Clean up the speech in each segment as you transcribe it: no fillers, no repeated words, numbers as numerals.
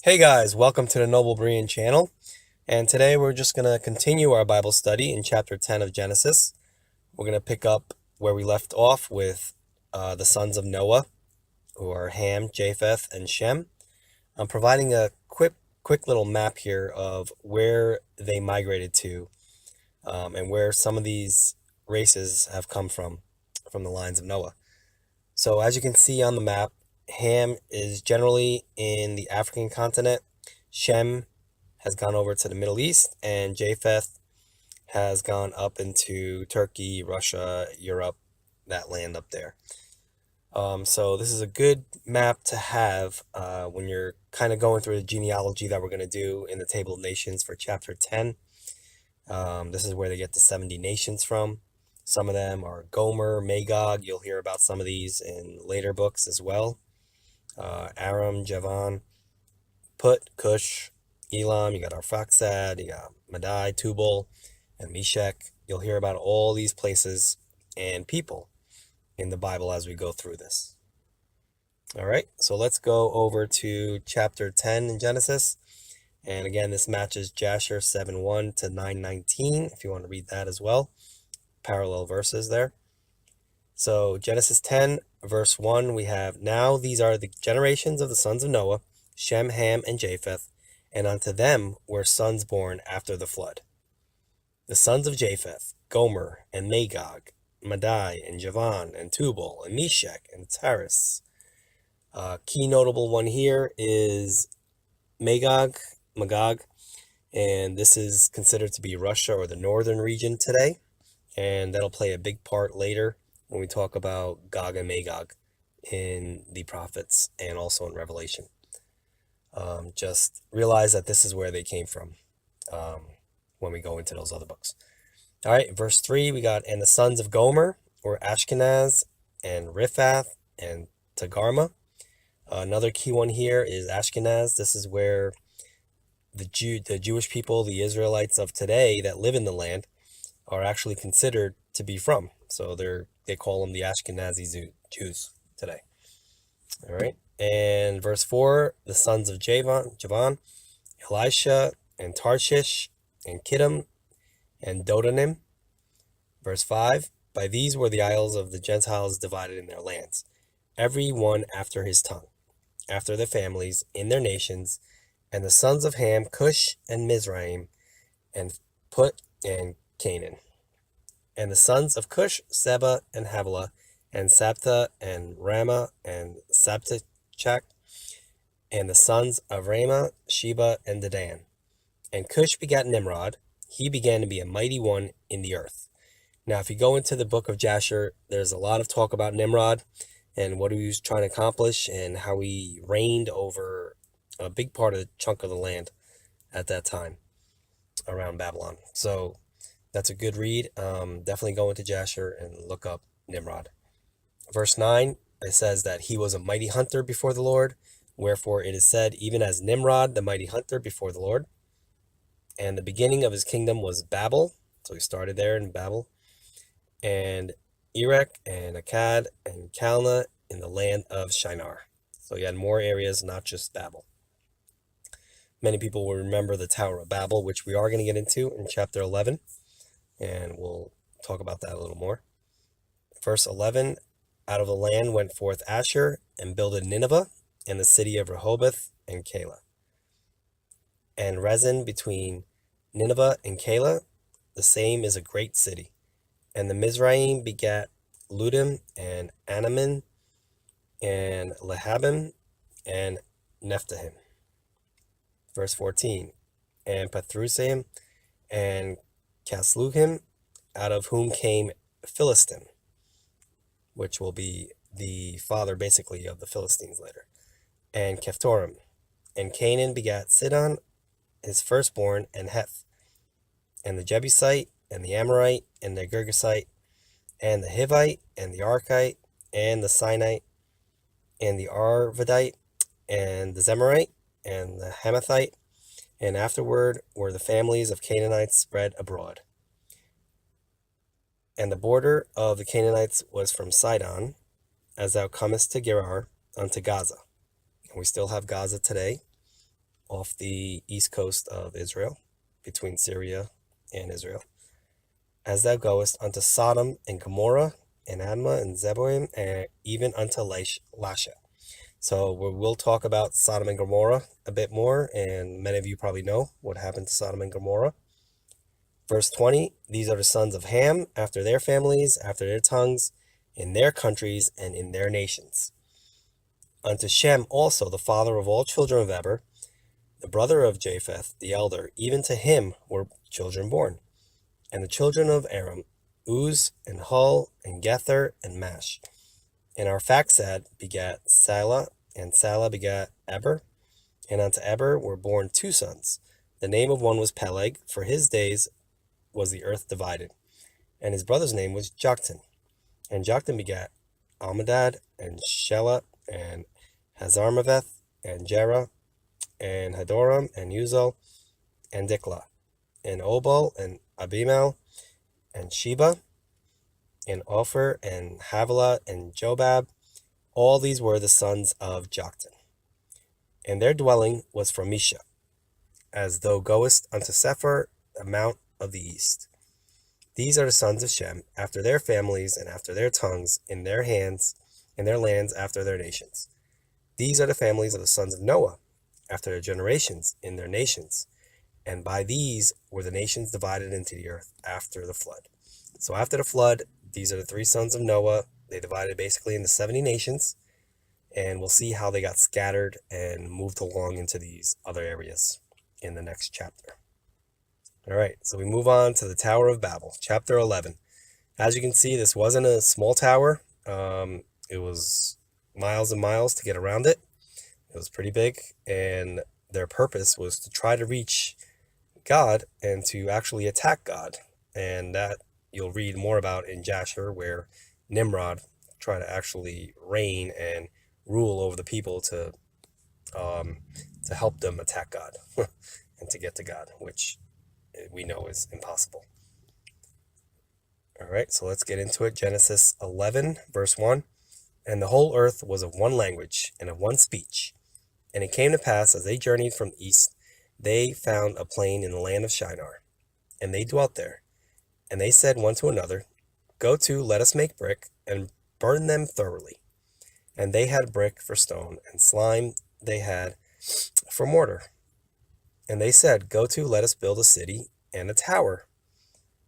Hey guys, welcome to the Noble Berean channel. And today we're just going to continue our Bible study in chapter 10 of Genesis. We're going to pick up where we left off with the sons of Noah, who are Ham, Japheth, and Shem. I'm providing a quick little map here of where they migrated to and where some of these races have come from the lines of Noah. So as you can see on the map, Ham is generally in the African continent. Shem has gone over to the Middle East, and Japheth has gone up into Turkey, Russia, Europe, that land up there. So this is a good map to have when you're kind of going through the genealogy that we're going to do in the Table of Nations for chapter 10. This is where they get the 70 nations from. Some of them are Gomer, Magog. You'll hear about some of these in later books as well. Aram, Javan, Put, Cush, Elam. You got Arphaxad, you got Madai, Tubal, and Meshech. You'll hear about all these places and people in the Bible as we go through this. All right, so let's go over to chapter 10 in Genesis. And again, this matches Jasher 7:1 to 9:19, if you want to read that as well. Parallel verses there. So Genesis 10, verse 1, we have, "Now these are the generations of the sons of Noah, Shem, Ham, and Japheth, and unto them were sons born after the flood. The sons of Japheth, Gomer, and Magog, Madai, and Javan, and Tubal, and Meshech, and Taris." Key notable one here is Magog, and this is considered to be Russia or the northern region today, and that'll play a big part later when we talk about Gog and Magog in the prophets and also in Revelation. Just realize that this is where they came from when we go into those other books. All right, verse 3, we got, "And the sons of Gomer were Ashkenaz and Riphath and Togarmah." Another key one here is Ashkenaz. This is where the Jewish people, the Israelites of today that live in the land, are actually considered to be from. So they call them the Ashkenazi Jews today. All right. And verse 4, "The sons of Javan, Elisha, and Tarshish, and Kittim, and Dodanim." Verse 5, "By these were the isles of the Gentiles divided in their lands, every one after his tongue, after their families, in their nations. And the sons of Ham, Cush, and Mizraim, and Put, and Canaan. And the sons of Cush, Seba, and Havilah, and Sabta, and Ramah, and Sabtachak. And the sons of Ramah, Sheba, and Dedan. And Cush begat Nimrod. He began to be a mighty one in the earth." Now, if you go into the book of Jasher, there's a lot of talk about Nimrod and what he was trying to accomplish and how he reigned over a big part of the chunk of the land at that time around Babylon. So that's a good read. Definitely go into Jasher and look up Nimrod. Verse 9, it says that he was a mighty hunter before the Lord. Wherefore it is said, even as Nimrod, the mighty hunter before the Lord. And the beginning of his kingdom was Babel. So he started there in Babel. And Erech, and Akkad, and Calneh in the land of Shinar. So he had more areas, not just Babel. Many people will remember the Tower of Babel, which we are going to get into in chapter 11. And we'll talk about that a little more. Verse 11, "Out of the land went forth Asher, and builded Nineveh, and the city of Rehoboth, and Calah. And Rezin between Nineveh and Calah, the same is a great city. And the Mizraim begat Ludim, and Anamim, and Lehabim, and Nephtahim." Verse 14, "And Pathrusim, and Casluhim, out of whom came Philistim," which will be the father basically of the Philistines later, "and Kephtorim. And Canaan begat Sidon, his firstborn, and Heth, and the Jebusite, and the Amorite, and the Girgasite, and the Hivite, and the Archite, and the Sinite, and the Arvadite, and the Zemarite, and the Hamathite. And afterward were the families of Canaanites spread abroad. And the border of the Canaanites was from Sidon, as thou comest to Gerar, unto Gaza." And we still have Gaza today. off the east coast of Israel, between Syria and Israel. As thou goest unto Sodom and Gomorrah, and Admah and Zeboim, and even unto Lasha. So we'll talk about Sodom and Gomorrah a bit more, and many of you probably know what happened to Sodom and Gomorrah. Verse 20, these are the sons of Ham, after their families, after their tongues, in their countries, and in their nations. Unto Shem also, the father of all children of Eber, the brother of Japheth, the elder, even to him were children born. And the children of Aram, Uz, and Hul, and Gether, and Mash. And Arphaxad begat Salah, and Salah begat Eber. And unto Eber were born 2 sons. The name of one was Peleg, for his days was the earth divided. And his brother's name was Joktan. And Joktan begat Almadad, and Shelah, and Hazarmaveth, and Jerah, and Hadoram, and Uzal, and Diklah, and Obal, and Abimael, and Sheba, and Ophir, and Havilah, and Jobab. All these were the sons of Joktan. And their dwelling was from Misha, as thou goest unto Sephar, the mount of the east. These are the sons of Shem, after their families, and after their tongues, in their hands, in their lands, after their nations. These are the families of the sons of Noah, after their generations, in their nations. And by these were the nations divided into the earth after the flood. So after the flood, these are the 3 sons of Noah. They divided basically into 70 nations. And we'll see how they got scattered and moved along into these other areas in the next chapter. All right, so we move on to the Tower of Babel, chapter 11. As you can see, this wasn't a small tower. It was miles and miles to get around it. It was pretty big, and their purpose was to try to reach God and to actually attack God. And that you'll read more about in Jasher, where Nimrod tried to actually reign and rule over the people to help them attack God and to get to God, which we know is impossible. All right, so let's get into it. Genesis 11, verse 1. And the whole earth was of one language and of one speech. And it came to pass, as they journeyed from east, they found a plain in the land of Shinar, and they dwelt there. And they said one to another, Go to, let us make brick, and burn them thoroughly. And they had brick for stone, and slime they had for mortar. And they said, Go to, let us build a city and a tower,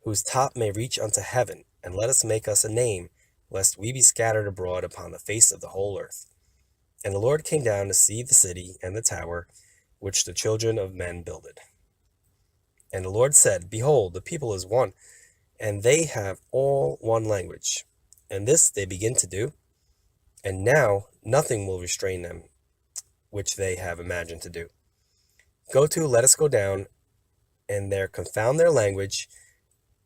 whose top may reach unto heaven, and let us make us a name, lest we be scattered abroad upon the face of the whole earth. And the Lord came down to see the city and the tower, which the children of men builded. And the Lord said, Behold, the people is one, and they have all one language. And this they begin to do, and now nothing will restrain them, which they have imagined to do. Go to, let us go down, and there confound their language,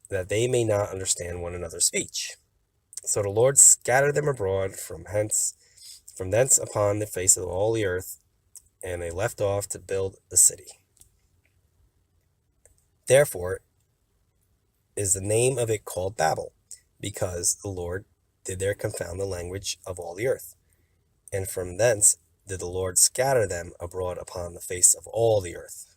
that they may not understand one another's speech. So the Lord scattered them abroad from thence upon the face of all the earth, and they left off to build the city. Therefore is the name of it called Babel, because the Lord did there confound the language of all the earth. And from thence did the Lord scatter them abroad upon the face of all the earth.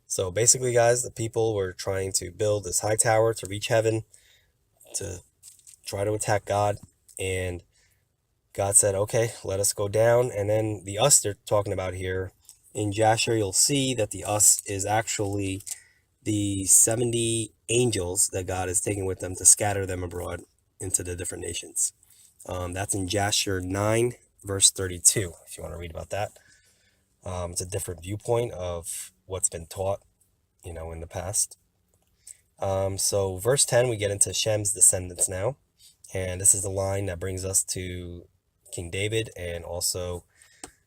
So basically, guys, the people were trying to build this high tower to reach heaven, to try to attack God, and God said, okay, let us go down. And then the us they're talking about here, in Jasher, you'll see that the us is actually the 70 angels that God is taking with them to scatter them abroad into the different nations. That's in Jasher 9, verse 32, if you want to read about that. It's a different viewpoint of what's been taught, in the past. So verse 10, we get into Shem's descendants now. And this is the line that brings us to King David, and also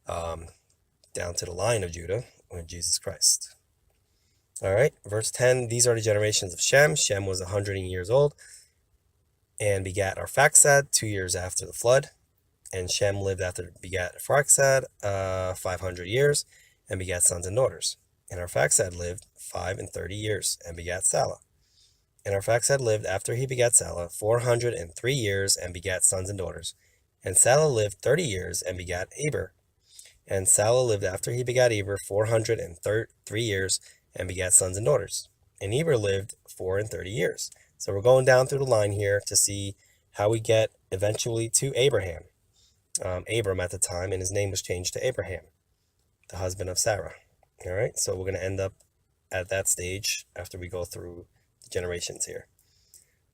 down to the line of Judah with Jesus Christ. All right, verse 10, these are the generations of Shem. Shem was 100 years old and begat Arphaxad 2 years after the flood. And Shem lived after begat Arphaxad 500 years and begat sons and daughters. And Arphaxad lived 35 years and begat Salah. And Arphaxad lived after he begat Salah 403 years and begat sons and daughters. And Salah lived 30 years and begat Eber. And Salah lived after he begat Eber 403 years, and begat sons and daughters. And Eber lived 34 years. So we're going down through the line here to see how we get eventually to Abraham. Abram at the time, and his name was changed to Abraham, the husband of Sarah. All right, so we're going to end up at that stage after we go through the generations here.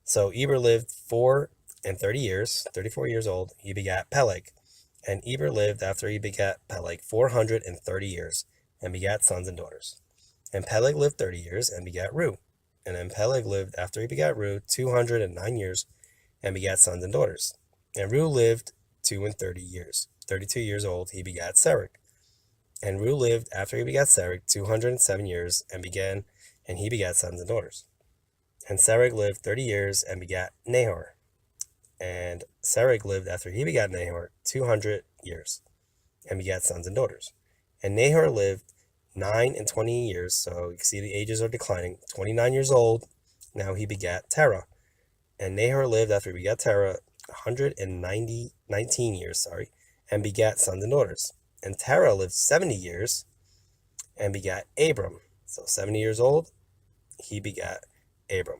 So Eber lived 34 years, 34 years old. He begat Peleg. And Eber lived after he begat Peleg 430 years, and begat sons and daughters. And Peleg lived 30 years, and begat Reu. And then Peleg lived after he begat Reu 209 years, and begat sons and daughters. And Reu lived 32 years. 32 years old, he begat Serug. And Reu lived after he begat Serug 207 years, and he begat sons and daughters. And Serug lived 30 years, and begat Nahor. And Serug lived after he begat Nahor 200 years, and begat sons and daughters. And Nahor lived 29 years, so you can see the ages are declining. 29 years old, now he begat Terah. And Nahor lived after he begat Terah 19 years, and begat sons and daughters. And Terah lived 70 years, and begat Abram. So 70 years old, he begat Abram,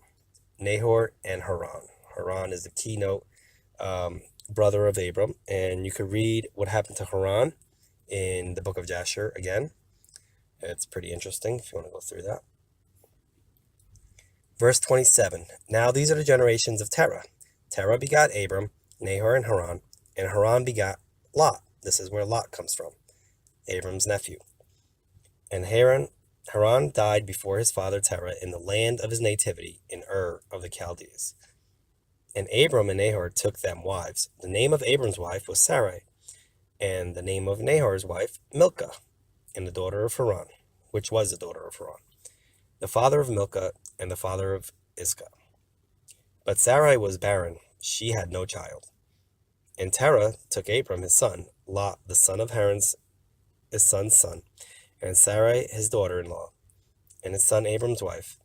Nahor, and Haran. Haran is the keynote brother of Abram, and you could read what happened to Haran in the book of Jasher again. It's pretty interesting if you want to go through that. Verse 27. Now these are the generations of Terah. Terah begat Abram, Nahor, and Haran begat Lot. This is where Lot comes from, Abram's nephew. And Haran died before his father Terah in the land of his nativity, in Ur of the Chaldees. And Abram and Nahor took them wives. The name of Abram's wife was Sarai, and the name of Nahor's wife Milcah, and the daughter of Haran, which was the daughter of Haran, the father of Milcah, and the father of Iscah. But Sarai was barren, she had no child. And Terah took Abram his son, Lot the son of Haran's his son's son, and Sarai his daughter-in-law, and his son Abram's wife.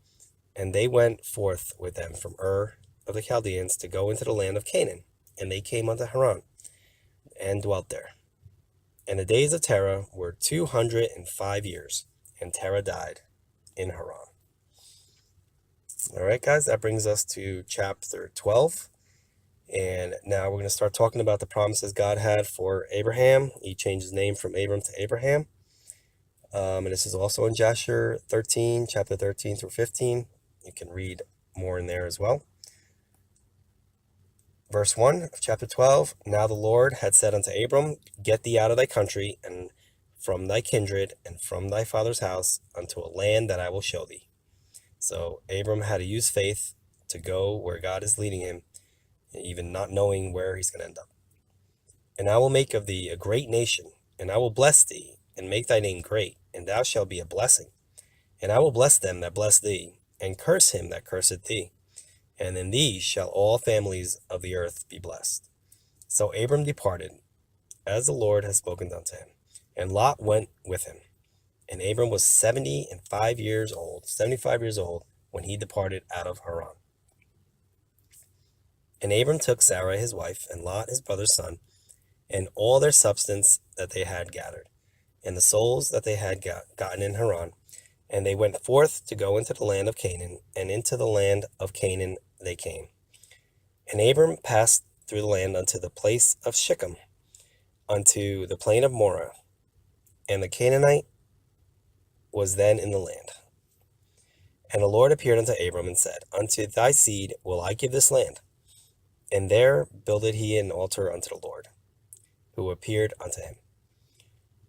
And they went forth with them from Ur of the Chaldeans to go into the land of Canaan. And they came unto Haran, and dwelt there. And the days of Terah were 205 years, and Terah died in Haran. All right, guys, that brings us to chapter 12. And now we're going to start talking about the promises God had for Abraham. He changed his name from Abram to Abraham. And this is also in Jasher 13, chapter 13 through 15. You can read more in there as well. Verse 1 of chapter 12. Now the Lord had said unto Abram, Get thee out of thy country, and from thy kindred, and from thy father's house, unto a land that I will show thee. So Abram had to use faith to go where God is leading him, even not knowing where he's going to end up. And I will make of thee a great nation, and I will bless thee, and make thy name great, and thou shalt be a blessing. And I will bless them that bless thee, and curse him that curseth thee. And in thee shall all families of the earth be blessed. So Abram departed, as the Lord had spoken unto him, and Lot went with him. And Abram was 75 years old, when he departed out of Haran. And Abram took Sarai his wife, and Lot his brother's son, and all their substance that they had gathered, and the souls that they had gotten in Haran. And they went forth to go into the land of Canaan, and into the land of Canaan they came. And Abram passed through the land unto the place of Shechem, unto the plain of Moreh. And the Canaanite was then in the land. And the Lord appeared unto Abram, and said, Unto thy seed will I give this land. And there builded he an altar unto the Lord, who appeared unto him.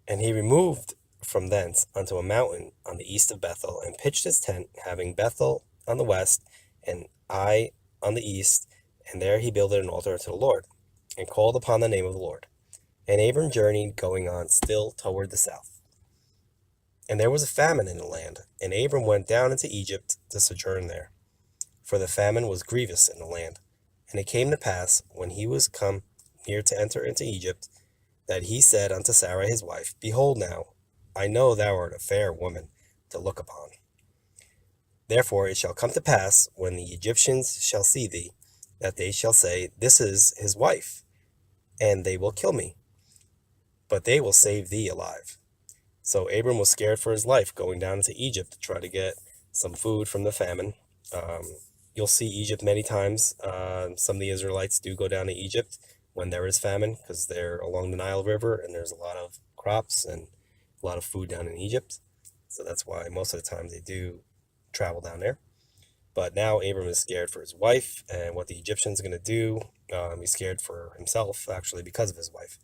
And he removed from thence unto a mountain on the east of Bethel, and pitched his tent, having Bethel on the west, and Ai on the east. And there he builded an altar unto the Lord, and called upon the name of the Lord. And Abram journeyed, going on still toward the south. And there was a famine in the land, and Abram went down into Egypt to sojourn there. For the famine was grievous in the land. And it came to pass, when he was come near to enter into Egypt, that he said unto Sarai his wife, Behold now, I know thou art a fair woman to look upon. Therefore it shall come to pass, when the Egyptians shall see thee, that they shall say, This is his wife, and they will kill me. but they will save thee alive. So Abram was scared for his life going down into Egypt to try to get some food from the famine. Um, you'll see Egypt many times. Some of the Israelites do go down to Egypt when there is famine because they're along the Nile River and there's a lot of crops and a lot of food down in Egypt. So that's why most of the time they do travel down there. But now Abram is scared for his wife and what the Egyptian's going to do. He's scared for himself, actually, because of his wife.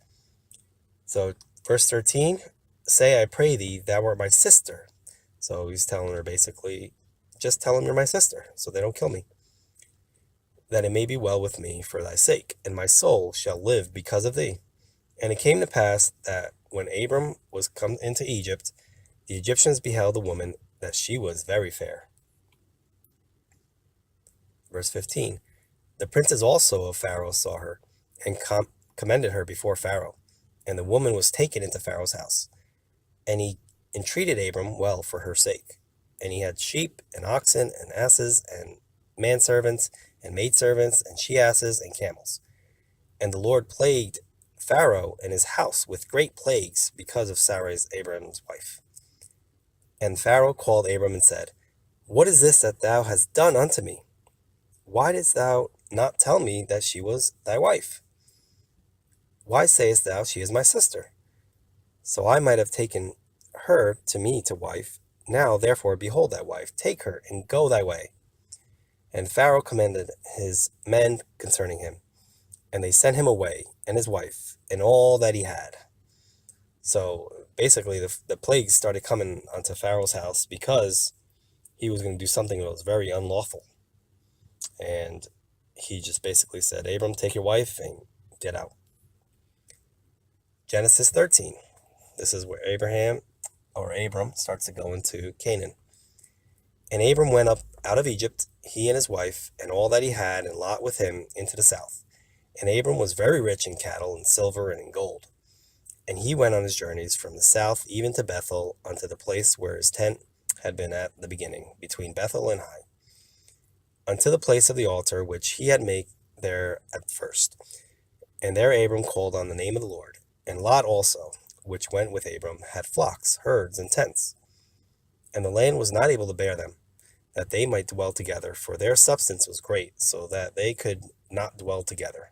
So, verse 13, say, I pray thee, thou art my sister. So he's telling her basically, just tell him you're my sister, so they don't kill me. That it may be well with me for thy sake, and my soul shall live because of thee. And it came to pass that when Abram was come into Egypt, the Egyptians beheld the woman, that she was very fair. Verse 15, the princes also of Pharaoh saw her, and commended her before Pharaoh. And the woman was taken into Pharaoh's house. And he entreated Abram well for her sake. And he had sheep and oxen and asses and manservants and maidservants and she-asses and camels. And the Lord plagued Pharaoh and his house with great plagues because of Sarai's Abram's wife. And Pharaoh called Abram and said, what is this that thou hast done unto me? Why didst thou not tell me that she was thy wife? Why sayest thou, she is my sister? So I might have taken her to me to wife. Now therefore behold thy wife, take her, and go thy way. And Pharaoh commanded his men concerning him, and they sent him away, and his wife, and all that he had. So basically the plagues started coming onto Pharaoh's house because he was going to do something that was very unlawful. And he just basically said, Abram, take your wife and get out. Genesis 13. This is where Abram starts to go into Canaan. And Abram went up out of Egypt, he and his wife, and all that he had, and Lot with him, into the south. And Abram was very rich in cattle, and silver, and in gold. And he went on his journeys from the south even to Bethel, unto the place where his tent had been at the beginning, between Bethel and Hai, unto the place of the altar which he had made there at first. And there Abram called on the name of the Lord. And Lot also, which went with Abram, had flocks, herds, and tents. And the land was not able to bear them, that they might dwell together, for their substance was great, so that they could not dwell together.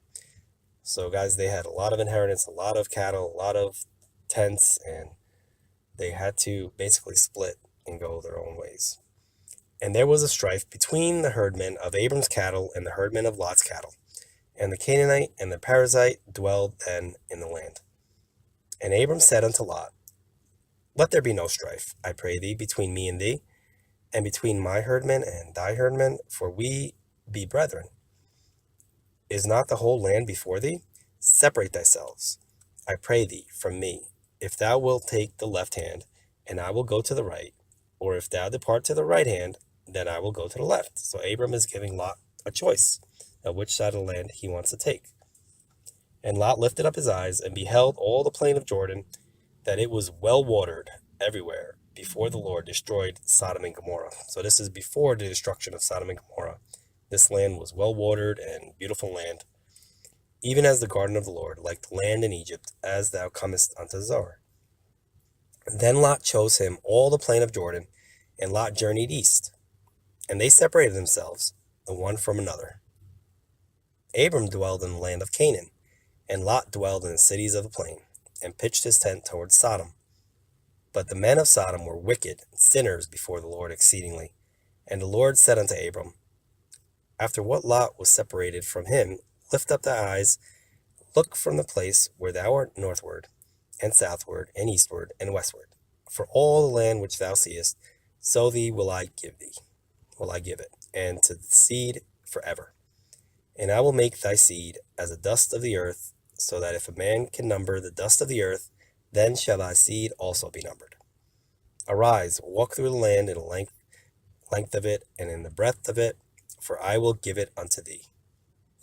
So guys, they had a lot of inheritance, a lot of cattle, a lot of tents, and they had to basically split and go their own ways. And there was a strife between the herdmen of Abram's cattle and the herdmen of Lot's cattle. And the Canaanite and the Perizzite dwelled then in the land. And Abram said unto Lot, let there be no strife, I pray thee, between me and thee, and between my herdmen and thy herdmen, for we be brethren. Is not the whole land before thee? Separate thyself, I pray thee, from me. If thou wilt take the left hand, and I will go to the right, or if thou depart to the right hand, then I will go to the left. So Abram is giving Lot a choice of which side of the land he wants to take. And Lot lifted up his eyes and beheld all the plain of Jordan, that it was well watered everywhere, before the Lord destroyed Sodom and Gomorrah. So this is before the destruction of Sodom and Gomorrah. This land was well watered and beautiful land, even as the garden of the Lord, like the land in Egypt, as thou comest unto Zoar. Then Lot chose him all the plain of Jordan, and Lot journeyed east. And they separated themselves, the one from another. Abram dwelled in the land of Canaan, and Lot dwelled in the cities of the plain, and pitched his tent towards Sodom. But the men of Sodom were wicked and sinners before the Lord exceedingly. And the Lord said unto Abram, after what Lot was separated from him, lift up thy eyes, look from the place where thou art northward, and southward, and eastward, and westward. For all the land which thou seest, so thee will I give it, and to the seed forever. And I will make thy seed as the dust of the earth, so that if a man can number the dust of the earth, then shall thy seed also be numbered. Arise, walk through the land in the length of it, and in the breadth of it, for I will give it unto thee.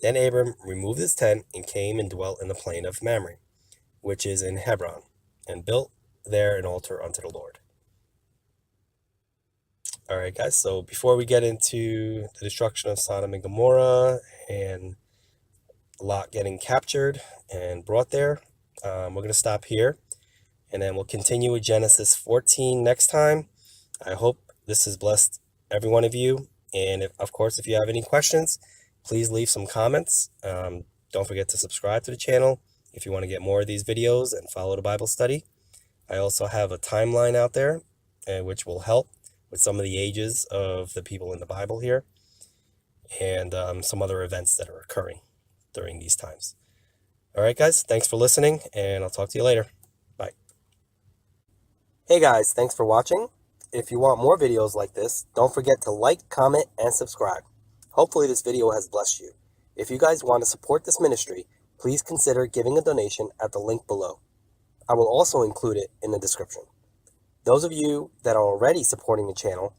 Then Abram removed his tent, and came and dwelt in the plain of Mamre, which is in Hebron, and built there an altar unto the Lord. All right, guys, so before we get into the destruction of Sodom and Gomorrah and Lot getting captured and brought there, we're going to stop here. and then we'll continue with Genesis 14 next time. I hope this has blessed every one of you. And of course, if you have any questions, please leave some comments. Don't forget to subscribe to the channel if you want to get more of these videos and follow the Bible study. I also have a timeline out there, which will help with some of the ages of the people in the Bible here, and some other events that are occurring during these times. All right, guys, thanks for listening, and I'll talk to you later. Bye. Hey, guys, thanks for watching. If you want more videos like this, don't forget to like, comment, and subscribe. Hopefully this video has blessed you. If you guys want to support this ministry, please consider giving a donation at the link below. I will also include it in the description. Those of you that are already supporting the channel,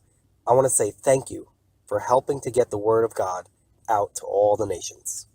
I want to say thank you for helping to get the word of God out to all the nations.